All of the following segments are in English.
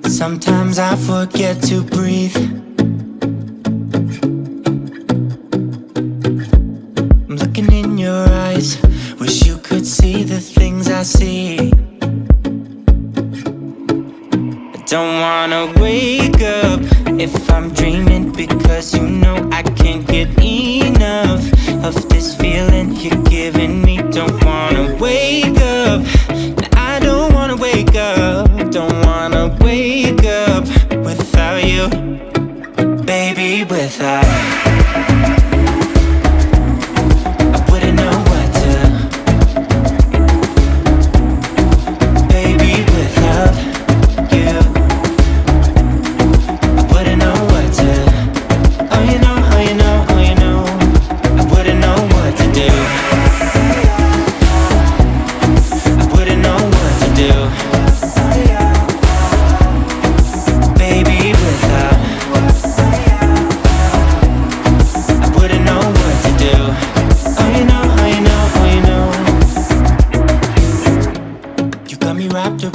Sometimes I forget to breathe. I'm looking in your eyes, wish you could see the things I see. I don't wanna wake up if I'm dreaming, because you know I can't get enough of this feeling you're giving me. Don't wanna wake up, I don't wanna wake up. Don't wanna wake up without you, baby, without. I wouldn't know what to, baby, without you. I wouldn't know what to, oh you know, oh you know, oh you know. I wouldn't know what to do. I wouldn't know what to do.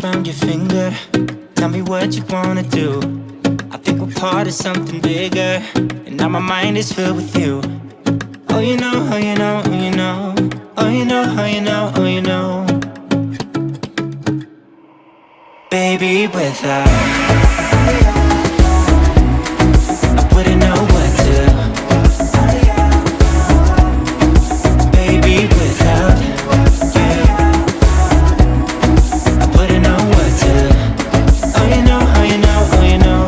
Around your finger, tell me what you wanna do. I think we're part of something bigger, and now my mind is filled with you. Oh you know, oh you know, oh you know. Oh you know, oh you know, oh you know. Baby, without, I wouldn't know what to, baby, without you. I wouldn't know what to, oh you know, oh you know, oh you know.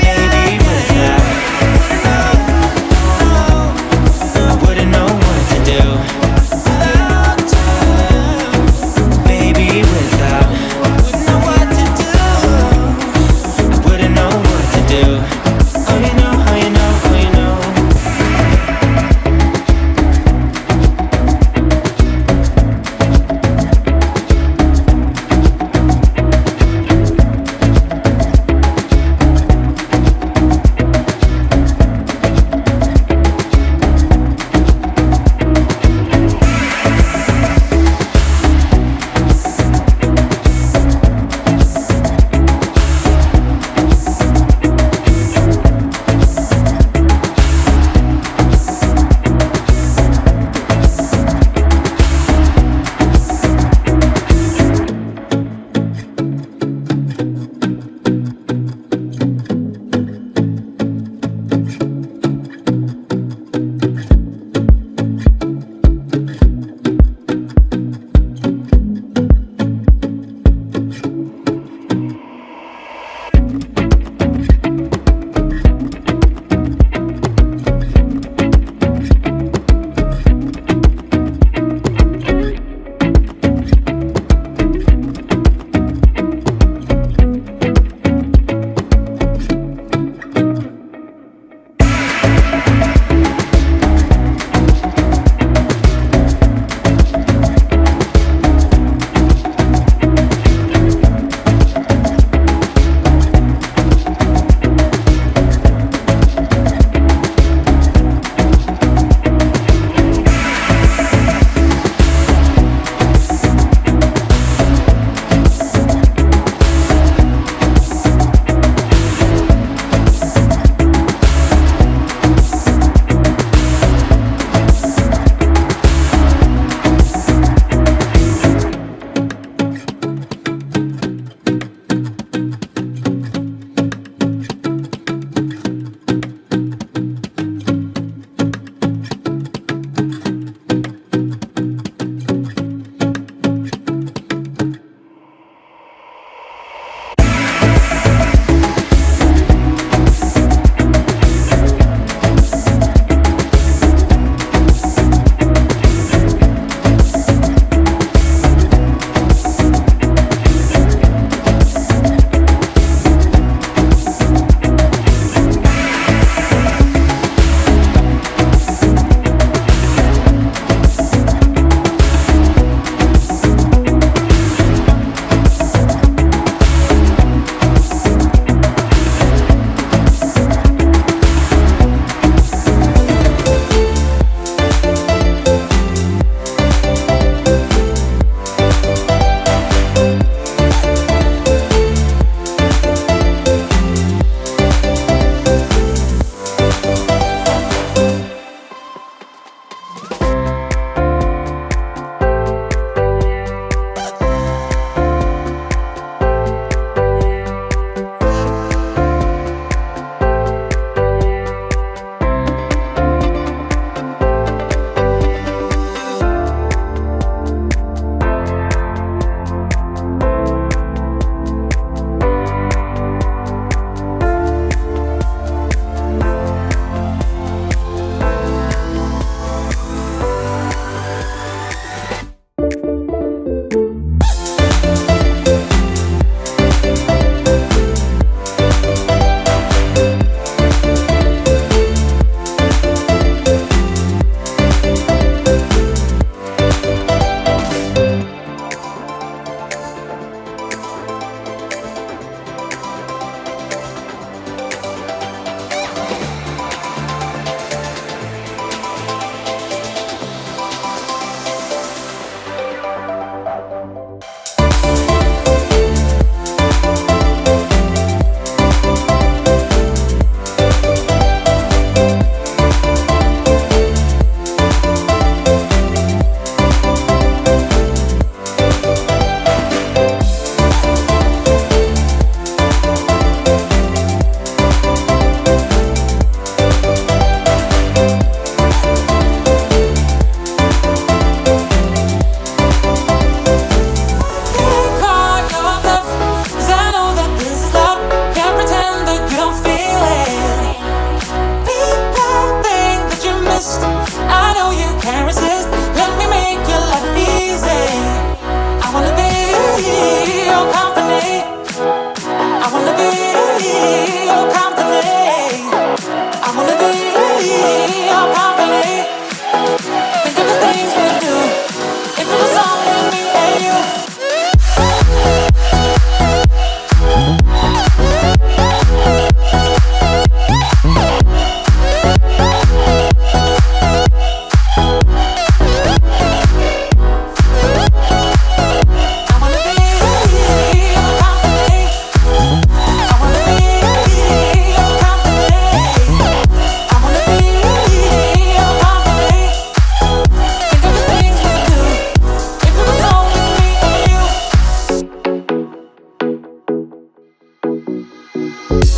Baby, without, I wouldn't know what to do. Baby, without, I wouldn't know what to do.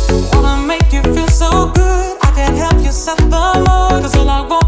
Wanna make you feel so good, I can help you set the mood. 'Cause all I want